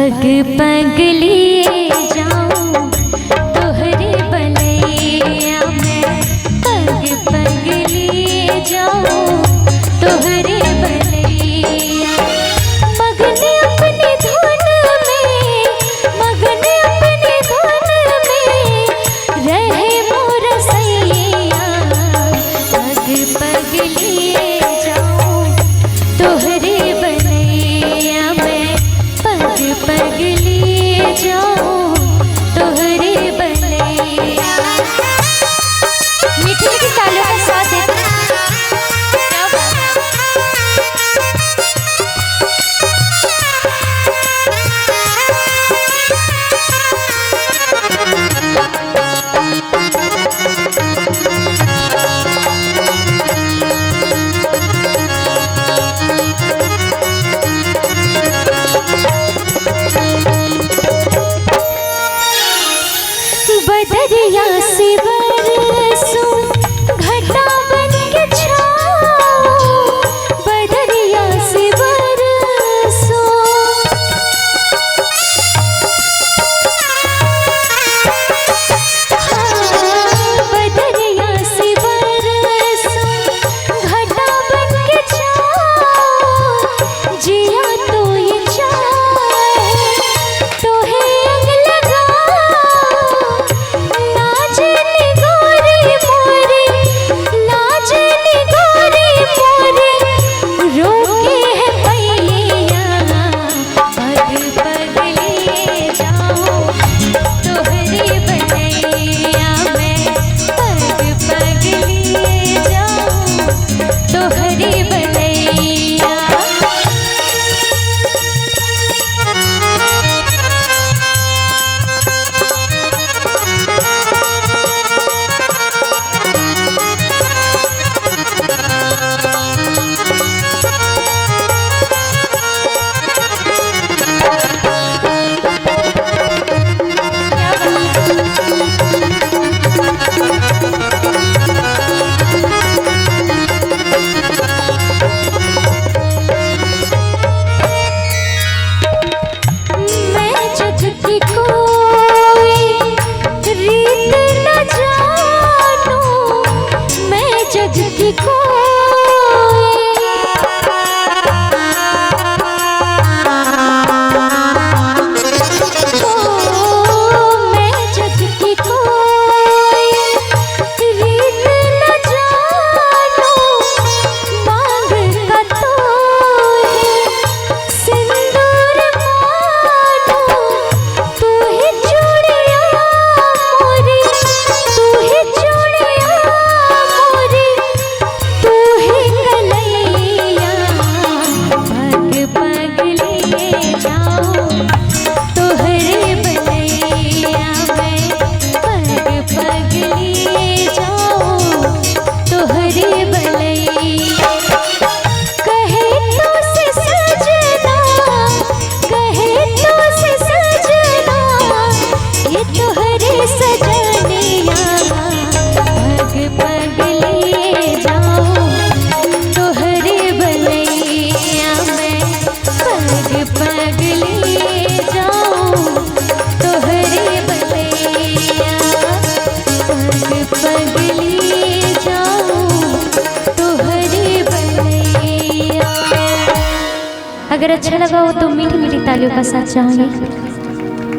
पग पग लिए जाऊं तोहरे बलैया में, पग पग लिए जाऊं तोहरे बलैया। मगन अपनी धुन में, मगन अपनी धुन में रहे मोर सैया, पग पग लिए जाऊं तोहरे बलैया में, पग पग लिए जाऊं तोहरे बलैया। मीठी मीठी तालियों का साथ देते हैं। बदरिया से बरसूं घटा बन के छाऊं, बदरिया से बरसूं, बदरिया से बरसूं घटा बन के छाऊं, जिया तो ये चाहे तो है अंग लगा, लाजनी गोरी मोरी, लाजनी गोरी मोरी रोके है पैया, पग पग लिए जाऊं तोहरे बलैया में, पग पग लिए जाऊं तोहरे बलैया। मैं जग की कोई रीत न जानूं, मैं जग की मैं जग की कोई रीत न जानूं, मांग का तो है सिंदूर मानो, तू ही चूड़िया मोरी, तू ही चूड़िया मोरी, तू ही कलैया, पग पग लिए जाऊं तोहरे बलैया में, पग पग लिए जाऊं तोहरे बलैया। कहे तो से सजना, कहे तो से सजना, ये तोहरे सजनिया, पग पग लिए जाऊं तोहरे बलैया में, पग पग लिए जाऊं तोहरे बलैया, पग पग लिए जाऊं तोहरे बलैया। अगर अच्छा लगा हो तो मीठी मीठी तालियों का साथ चाहूंगी।